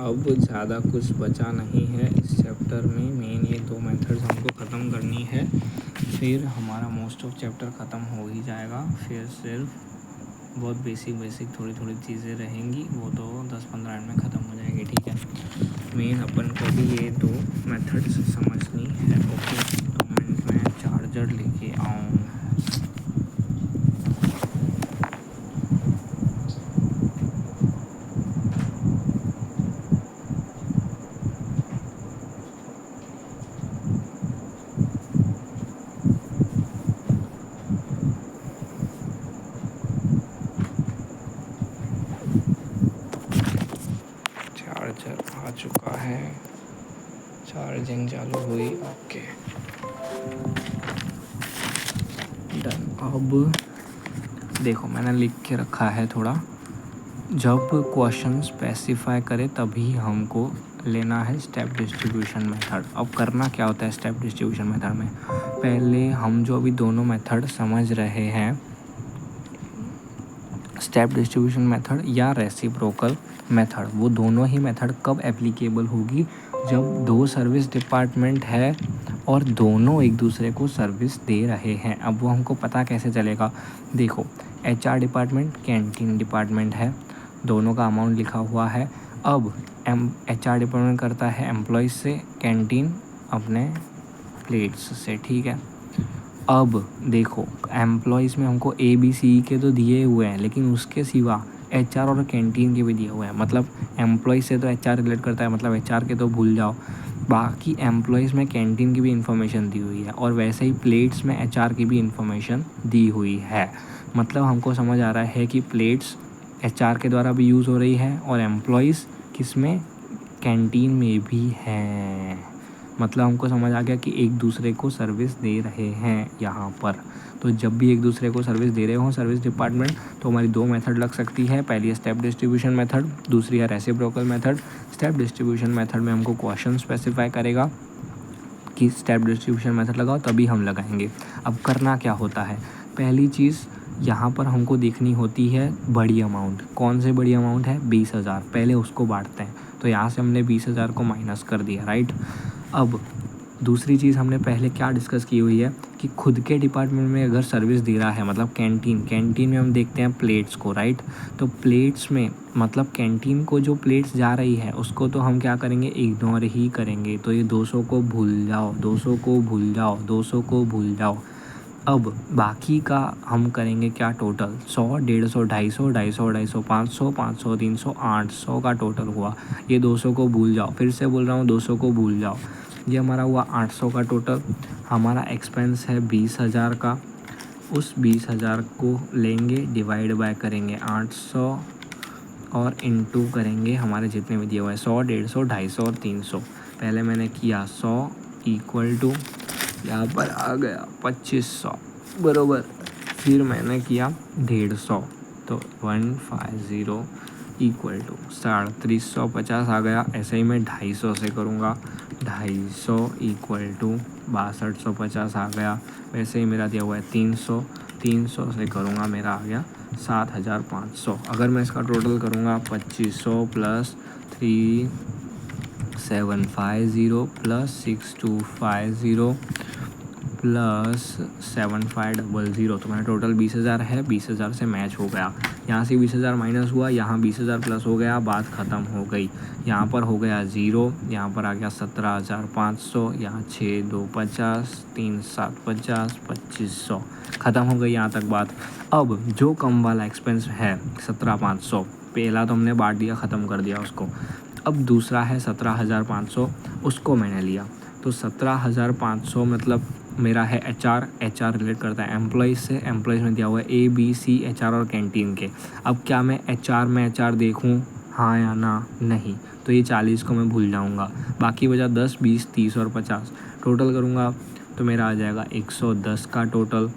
अब ज़्यादा कुछ बचा नहीं है इस चैप्टर में। मेन ये 2 मेथड्स हमको ख़त्म करनी है, फिर हमारा मोस्ट ऑफ चैप्टर ख़त्म हो ही जाएगा। फिर सिर्फ बहुत बेसिक थोड़ी थोड़ी चीज़ें रहेंगी, वो तो 10-15 मिनट में ख़त्म हो जाएंगी, ठीक है। मेन अपन को भी ये 2 मेथड्स समझनी है। ओके, तो मैं चार्जर लेके आऊँ। चार्जर आ चुका है, चार्जिंग चालू हुई। Okay done. अब देखो मैंने लिख के रखा है थोड़ा, जब क्वेश्चन स्पेसिफाई करे तभी हमको लेना है स्टेप डिस्ट्रीब्यूशन मेथड। अब करना क्या होता है स्टेप डिस्ट्रीब्यूशन मेथड में, पहले हम जो अभी दोनों मेथड समझ रहे हैं, स्टेप डिस्ट्रीब्यूशन मेथड या रेसिप्रोकल मेथड, वो दोनों ही मेथड कब एप्लीकेबल होगी, जब 2 सर्विस डिपार्टमेंट है और दोनों एक दूसरे को सर्विस दे रहे हैं। अब वो हमको पता कैसे चलेगा, देखो HR डिपार्टमेंट कैंटीन डिपार्टमेंट है, दोनों का अमाउंट लिखा हुआ है। अब HR डिपार्टमेंट करता है एम्प्लॉयज़ से, कैंटीन अपने प्लेट्स से, ठीक है। अब देखो एम्प्लॉयज़ में हमको ABC के तो दिए हुए हैं, लेकिन उसके सिवा HR और कैंटीन के भी दिए हुए हैं। मतलब एम्प्लॉयज़ से तो HR रिलेट करता है, मतलब HR के तो भूल जाओ, बाकी एम्प्लॉयज़ में कैंटीन की भी इन्फॉर्मेशन दी हुई है, और वैसे ही प्लेट्स में HR की भी इन्फॉर्मेशन दी हुई है। मतलब हमको समझ आ रहा है कि प्लेट्स HR के द्वारा भी यूज़ हो रही है और एम्प्लॉयज़ किस में, कैंटीन में भी हैं। मतलब हमको समझ आ गया कि एक दूसरे को सर्विस दे रहे हैं यहाँ पर। तो जब भी एक दूसरे को सर्विस दे रहे हों सर्विस डिपार्टमेंट, तो हमारी 2 मेथड लग सकती है, पहली है स्टेप डिस्ट्रीब्यूशन मेथड, दूसरी है reciprocal method. Step distribution method में हमको क्वेश्चन स्पेसिफाई करेगा कि स्टेप डिस्ट्रीब्यूशन मेथड लगाओ, तभी हम लगाएंगे। अब करना क्या होता है, पहली चीज़ यहाँ पर हमको देखनी होती है बड़ी अमाउंट। कौन से बड़ी अमाउंट है, 20,000, पहले उसको बांटते हैं। तो यहाँ से हमने 20,000 को माइनस कर दिया, राइट। अब दूसरी चीज़ हमने पहले क्या डिस्कस की हुई है कि खुद के डिपार्टमेंट में अगर सर्विस दे रहा है, मतलब कैंटीन में हम देखते हैं प्लेट्स को, राइट। तो प्लेट्स में मतलब कैंटीन को जो प्लेट्स जा रही है उसको तो हम क्या करेंगे, इग्नोर ही करेंगे। तो ये 200 को भूल जाओ, 200 को भूल जाओ, 200 को भूल जाओ। अब बाकी का हम करेंगे क्या, टोटल 100, 150, 250, 250, 250, 500, 500, 300, 800 का टोटल हुआ। ये 200 को भूल जाओ, फिर से बोल रहा हूँ 200 को भूल जाओ। ये हमारा हुआ 800 का टोटल। हमारा एक्सपेंस है 20,000 का, उस 20,000 को लेंगे, डिवाइड बाय करेंगे 800 और इनटू करेंगे हमारे जितने भी दिए हुए हैं 100, 150, 250 और 300। पहले मैंने किया 100 इक्वल टू, यहाँ पर आ गया 2500 बरोबर। फिर मैंने किया 150, तो 150 इक्वल टू 350 आ गया। ऐसे ही मैं 250 से करूँगा, 250 इक्वल टू 6250 आ गया। वैसे ही मेरा दिया हुआ है 300 से करूँगा, मेरा आ गया 7,500। अगर मैं इसका टोटल करूँगा 2500 प्लस 3750 प्लस 6250 प्लस 7500, तो मेरा टोटल 20,000 है। 20,000 से मैच हो गया, यहाँ से 20,000 माइनस हुआ, यहाँ 20,000 प्लस हो गया, बात ख़त्म हो गई। यहाँ पर हो गया 0, यहाँ पर आ गया 17,500, यहाँ 6 2 50, 3 7 50, 2500, ख़त्म हो गई यहाँ तक बात। अब जो कम वाला एक्सपेंस है 17,500, पहला तो हमने बांट दिया, ख़त्म कर दिया उसको। अब दूसरा है 17,500, उसको मैंने लिया। तो 17,500 मतलब मेरा है HR रिलेट करता है एम्प्लॉयज़ से, एम्प्लॉयज़ में दिया हुआ है ABC, HR और कैंटीन के। अब क्या मैं HR में HR देखूं, हाँ या ना, नहीं, तो ये 40 को मैं भूल जाऊंगा। बाकी बचा 10, 20, 30 और 50, टोटल करूंगा तो मेरा आ जाएगा 110 का टोटल।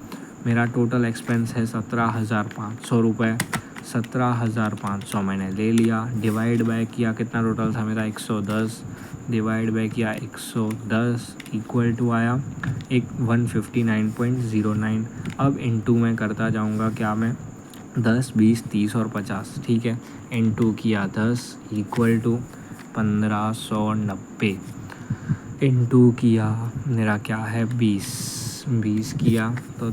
मेरा टोटल एक्सपेंस है 17,500 रुपये। 17,500 मैंने ले लिया, डिवाइड बाय किया, कितना टोटल था मेरा 110, डिवाइड बाय किया 110 इक्वल टू आया 159.09। अब इनटू में करता जाऊंगा, क्या मैं 10, 20, 30 और 50, ठीक है। इनटू किया 10 इक्वल टू 1590 इंटू किया मेरा क्या है 20 किया तो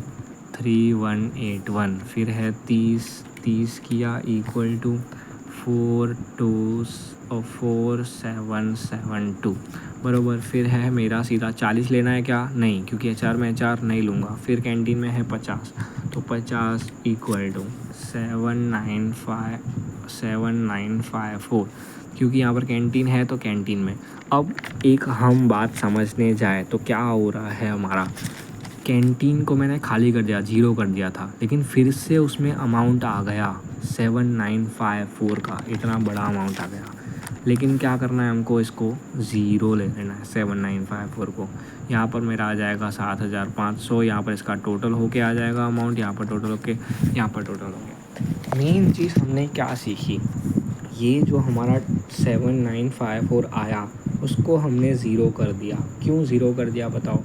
3181, फिर है 30 किया इक्वल टू 4772 बराबर। फिर है मेरा सीधा 40 लेना है क्या, नहीं, क्योंकि एचआर में एचआर नहीं लूँगा। फिर कैंटीन में है 50, तो 50 इक्वल टू 7954, क्योंकि यहाँ पर कैंटीन है तो कैंटीन में। अब एक हम बात समझने जाए तो क्या हो रहा है हमारा, कैंटीन को मैंने खाली कर दिया, ज़ीरो कर दिया था, लेकिन फिर से उसमें अमाउंट आ गया 7954 का, इतना बड़ा अमाउंट आ गया। लेकिन क्या करना है हमको, इसको ज़ीरो ले लेना है 7954 को। यहाँ पर मेरा आ जाएगा 7500, यहाँ पर इसका टोटल होके आ जाएगा अमाउंट, यहाँ पर टोटल होके, यहाँ पर टोटल हो गया। मेन चीज़ हमने क्या सीखी, ये जो हमारा 7954 आया उसको हमने ज़ीरो कर दिया। क्यों ज़ीरो कर दिया बताओ,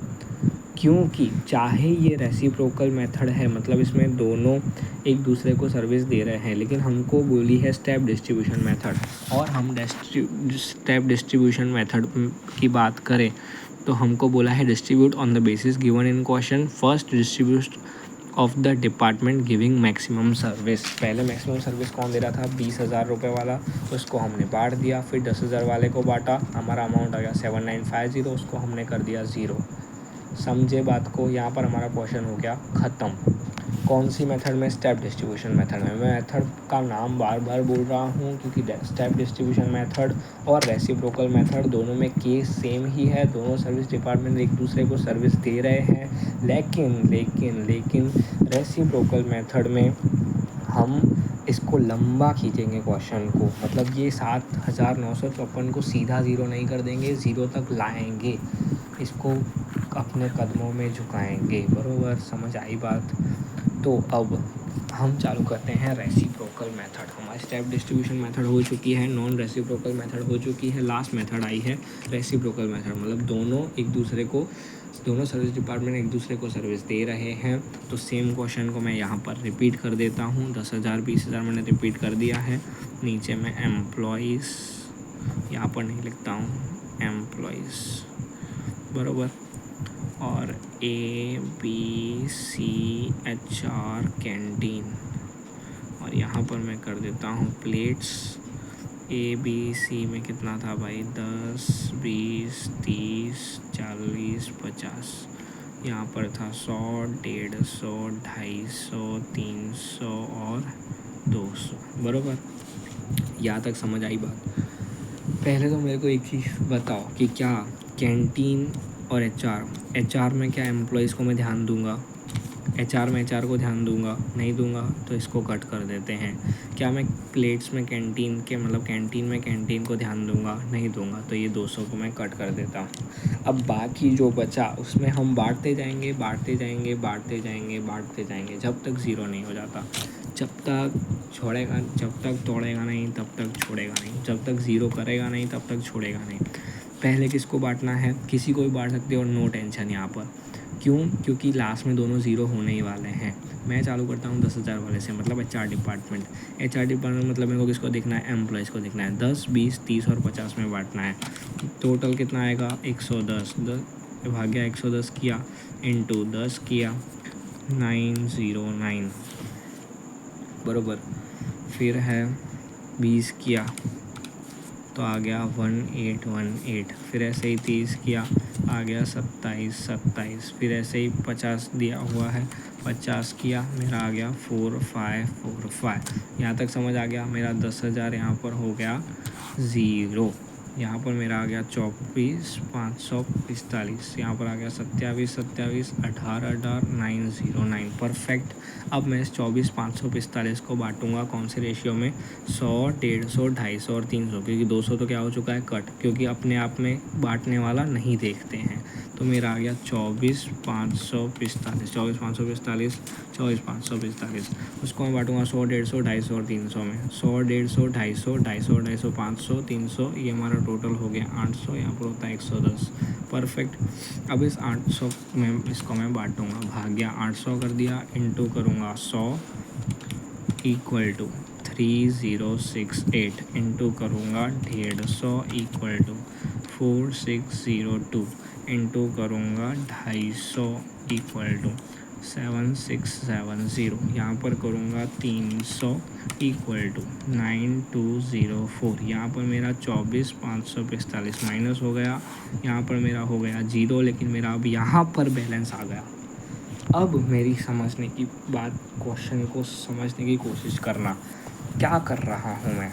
क्योंकि चाहे ये रेसिप्रोकल मेथड है, मतलब इसमें दोनों एक दूसरे को सर्विस दे रहे हैं, लेकिन हमको बोली है स्टेप डिस्ट्रीब्यूशन मेथड, और हम स्टेप डिस्ट्रीब्यूशन मेथड की बात करें तो हमको बोला है distribute on the basis given in question, first distribute of the department giving maximum service. पहले मैक्सिमम सर्विस कौन दे रहा था, 20,000 रुपये वाला, उसको हमने बांट दिया। फिर 10,000 वाले को बांटा, हमारा अमाउंट आ गया 7950, उसको हमने कर दिया ज़ीरो। समझे बात को, यहाँ पर हमारा क्वेश्चन हो गया ख़त्म। कौन सी मेथड में, स्टेप डिस्ट्रीब्यूशन मेथड में। मैं मेथड का नाम बार बार बोल रहा हूँ क्योंकि स्टेप डिस्ट्रीब्यूशन मेथड और रेसिप्रोकल मेथड दोनों में केस सेम ही है, दोनों सर्विस डिपार्टमेंट एक दूसरे को सर्विस दे रहे हैं। लेकिन रेसिप्रोकल मेथड में हम इसको लंबा खींचेंगे क्वेश्चन को, मतलब ये 7954 को सीधा ज़ीरो नहीं कर देंगे, ज़ीरो तक लाएंगे, इसको अपने कदमों में झुकाएंगे। बराबर, समझ आई बात। तो अब हम चालू करते हैं रेसिप्रोकल मेथड। हमारी स्टेप डिस्ट्रीब्यूशन मेथड हो चुकी है, नॉन रेसिप्रोकल मेथड हो चुकी है, लास्ट मेथड आई है रेसिप्रोकल मेथड, मतलब दोनों सर्विस डिपार्टमेंट एक दूसरे को सर्विस दे रहे हैं। तो सेम क्वेश्चन को मैं यहाँ पर रिपीट कर देता हूँ, 10,000 20,000 मैंने रिपीट कर दिया है। नीचे मैं एम्प्लॉइज़ यहाँ पर नहीं लिखता हूँ, एम्प्लॉइज़ बराबर, और ABC HR कैंटीन, और यहाँ पर मैं कर देता हूँ प्लेट्स। ABC में कितना था भाई, 10 20 30 40 50, यहाँ पर था 100 150 250 300 और 200 बराबर। यहाँ तक समझ आई बात। पहले तो मेरे को एक चीज़ बताओ कि क्या कैंटीन और एचआर में क्या एम्प्लॉइज़ को मैं ध्यान दूंगा, एचआर में एचआर को ध्यान दूंगा, नहीं दूंगा, तो इसको कट कर देते हैं। क्या मैं प्लेट्स में कैंटीन में कैंटीन को ध्यान दूंगा, नहीं दूंगा, तो ये 200 को मैं कट कर देता हूँ। अब बाकी जो बचा उसमें हम बांटते जाएंगे जब तक ज़ीरो नहीं हो जाता, जब तक तोड़ेगा नहीं तब तक छोड़ेगा नहीं, जब तक ज़ीरो करेगा नहीं तब तक छोड़ेगा नहीं। पहले किसको बांटना है, किसी को भी बांट सकते हो, नो टेंशन यहाँ पर। क्यों, क्योंकि लास्ट में दोनों ज़ीरो होने ही वाले हैं। मैं चालू करता हूँ 10,000 वाले से, मतलब एचआर डिपार्टमेंट मतलब मेरे को किसको देखना है, एम्प्लॉइज़ को देखना है। 10 20 30 और 50 में बांटना है। टोटल कितना आएगा, 110, 10 भाग्या 110 किया, इंटू 10 किया, 909 बराबर। फिर है 20 किया तो आ गया 1818, फिर ऐसे ही 30 किया आ गया 27, फिर ऐसे ही 50 दिया हुआ है, 50 किया मेरा आ गया 4545। यहाँ तक समझ आ गया। मेरा 10,000 यहाँ पर हो गया ज़ीरो, यहाँ पर मेरा आ गया 24,545, यहाँ पर आ गया 27 18 909 परफेक्ट। अब मैं इस 24,545 को बांटूंगा कौन से रेशियो में, 100 150 250 और 300, क्योंकि 200 तो क्या हो चुका है कट, क्योंकि अपने आप में बांटने वाला नहीं देखते हैं। तो मेरा आ गया 24,545 उसको मैं बांटूंगा 100 150 250 और 300 में, 100 150 250 250 500 300, ये हमारा टोटल हो गया 800, यहाँ पर होता है 110 परफेक्ट। अब इस 800 में इसको मैं बांटूंगा, भाग्या 800 कर दिया, इंटू करूँगा 100 इक्वल टू 3068 इंटू करूँगा 150 इक्वल टू 4602 इंटू करूँगा 250 इक्वल टू 7670। यहाँ पर करूँगा 300 इक्वल टू 9204। यहाँ पर मेरा 24,545 माइनस हो गया, यहाँ पर मेरा हो गया 0, लेकिन मेरा अब यहाँ पर बैलेंस आ गया। अब मेरी समझने की बात, क्वेश्चन को समझने की कोशिश करना, क्या कर रहा हूँ मैं।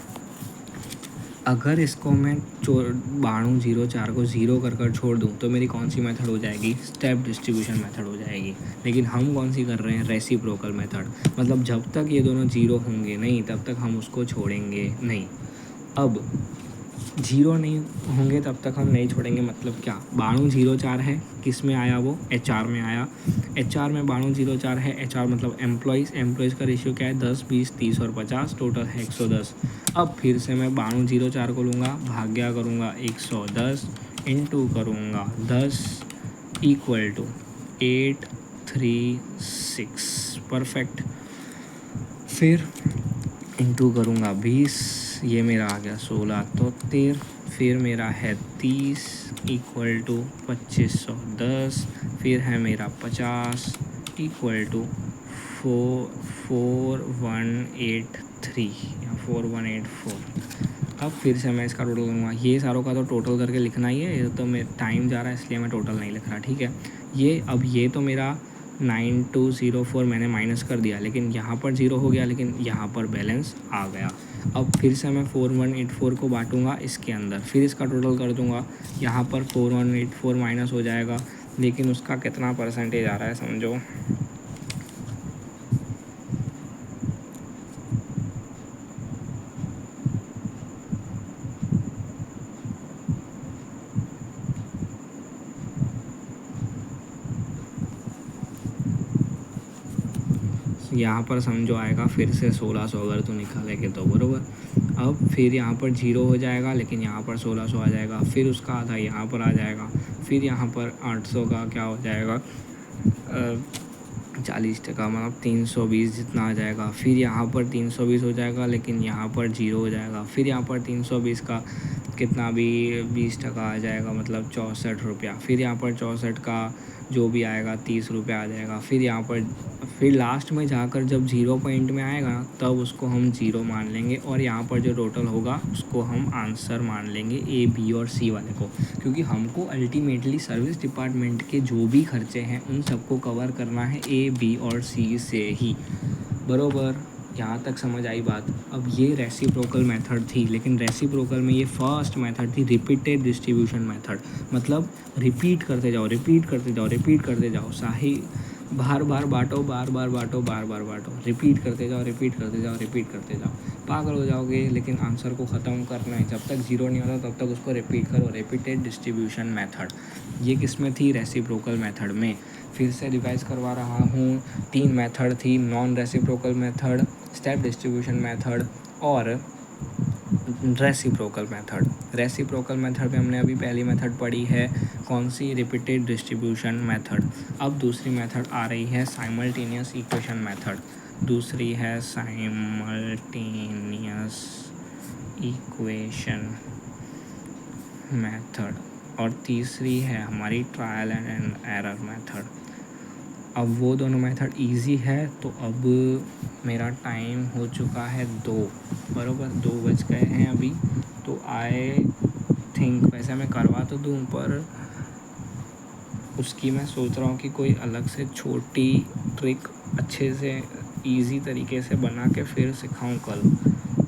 अगर इसको मैं 9204 को 0 कर छोड़ दूँ तो मेरी कौन सी मेथड हो जाएगी, स्टेप डिस्ट्रीब्यूशन मेथड हो जाएगी। लेकिन हम कौन सी कर रहे हैं, रेसिप्रोकल मेथड। मतलब जब तक ये दोनों 0 होंगे नहीं तब तक हम उसको छोड़ेंगे नहीं। अब 0 नहीं होंगे तब तक हम नहीं छोड़ेंगे, मतलब क्या, 9204 है, किस में आया वो, HR में आया। HR में 9204 है, HR मतलब एम्प्लॉयज़ का रेशियो क्या है, 10, 20, 30 और 50, टोटल है 110। अब फिर से मैं 9204 को लूँगा, भाग्या करूँगा 110 इंटू करूँगा 10 इक्वल टू 836, परफेक्ट। फिर इंटू करूँगा 20, ये मेरा आ गया 16 तो 13, फिर मेरा है 30 इक्वल टू 2510, फिर है मेरा 50 इक्वल टू 4183 या 4184। अब फिर से मैं इसका टोटल करूँगा, ये सारों का तो टोटल करके लिखना ही है, ये तो मैं टाइम जा रहा है इसलिए मैं टोटल नहीं लिख रहा, ठीक है। ये अब ये तो मेरा 9204 मैंने माइनस कर दिया, लेकिन यहाँ पर 0 हो गया, लेकिन यहाँ पर बैलेंस आ गया। अब फिर से मैं 4184 को बांटूंगा इसके अंदर, फिर इसका टोटल कर दूंगा, यहाँ पर 4184 माइनस हो जाएगा, लेकिन उसका कितना परसेंटेज आ रहा है समझो। यहाँ पर समझो आएगा फिर से 1600 अगर तो निकालेंगे तो, बराबर। अब फिर यहाँ पर 0 हो जाएगा, लेकिन यहाँ पर 1600 आ जाएगा, फिर उसका आधा यहाँ पर आ जाएगा, फिर यहाँ पर 800 का क्या हो जाएगा, 40%, मतलब 320 जितना आ जाएगा। फिर यहाँ पर 320 हो जाएगा, लेकिन यहाँ पर 0 हो जाएगा, फिर यहाँ पर 320 का कितना भी 20% आ जाएगा, मतलब 64 रुपया। फिर यहाँ पर 64 का जो भी आएगा 30 रुपया आ जाएगा। फिर यहाँ पर फिर लास्ट में जाकर जब 0 पॉइंट में आएगा तब उसको हम 0 मान लेंगे, और यहाँ पर जो टोटल होगा उसको हम आंसर मान लेंगे A, B और C वाले को, क्योंकि हमको अल्टीमेटली सर्विस डिपार्टमेंट के जो भी खर्चे हैं उन सबको कवर करना है A, B और C से ही, बरोबर। यहाँ तक समझ आई बात। अब ये रेसिप्रोकल मेथड थी, लेकिन रेसिप्रोकल में ये फर्स्ट मेथड थी रिपीटेड डिस्ट्रीब्यूशन मेथड, मतलब रिपीट करते जाओ, रिपीट करते जाओ, रिपीट करते जाओ, साही बार बार बांटो, बार बार बांटो, बार बार बांटो, रिपीट करते जाओ, रिपीट करते जाओ, रिपीट करते जाओ, पागल हो जाओगे। लेकिन आंसर को ख़त्म करना है, जब तक 0 नहीं होता तब तक उसको रिपीट करो, रिपीटेड डिस्ट्रीब्यूशन मेथड। ये किस में थी, रेसिप्रोकल मेथड में। फिर से रिवाइज करवा रहा हूँ, 3 मेथड थी, non reciprocal method, step distribution method और रेसिप्रोकल मेथड। रेसिप्रोकल मेथड में हमने अभी पहली मेथड पढ़ी है, कौन सी, रिपीटेड डिस्ट्रीब्यूशन मेथड। अब दूसरी मेथड आ रही है साइमल्टेनियस इक्वेशन मेथड, दूसरी है साइमल्टेनियस इक्वेशन मेथड, और तीसरी है हमारी ट्रायल एंड एरर मेथड। अब वो दोनों मेथड इजी है, तो अब मेरा टाइम हो चुका है 2, बराबर 2 बज गए हैं अभी। तो आई थिंक वैसे मैं करवा तो दूँ, पर उसकी मैं सोच रहा हूँ कि कोई अलग से छोटी ट्रिक अच्छे से इजी तरीके से बना के फिर सिखाऊँ कल।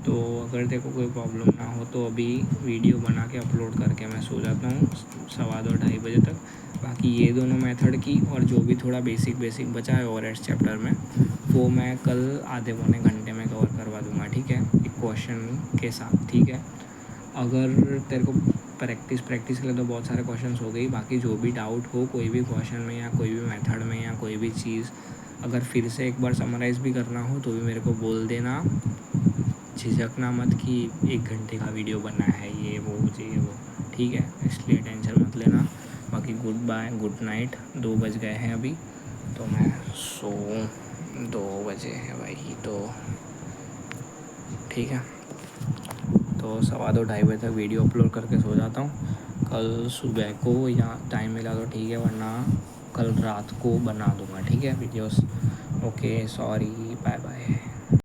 तो अगर देखो कोई प्रॉब्लम ना हो तो अभी वीडियो बना के अपलोड करके मैं सो जाता हूँ 2:15 बजे तक। बाकी ये दोनों मेथड की और जो भी थोड़ा बेसिक बचा है ओवरहेड्स चैप्टर में, वो मैं कल आधे पौने घंटे में कवर करवा दूँगा, ठीक है, एक क्वेश्चन के साथ, ठीक है। अगर तेरे को प्रैक्टिस के लिए तो बहुत सारे क्वेश्चंस हो गई, बाकी जो भी डाउट हो कोई भी क्वेश्चन में या कोई भी मेथड में या कोई भी चीज़, अगर फिर से एक बार समराइज़ भी करना हो तो भी मेरे को बोल देना, झिझकना मत कि 1 घंटे का वीडियो बना है ये वो, ठीक है, इसलिए टेंशन मत लेना। बाकी गुड बाय, गुड नाइट। 2 बज गए हैं अभी, तो मैं 2 बजे है भाई, तो ठीक। ठीक है। तो 2:15 तक वीडियो अपलोड करके सो जाता हूँ। कल सुबह को या टाइम मिला तो ठीक है, वरना कल रात को बना दूँगा, ठीक है videos. Okay, sorry, bye bye.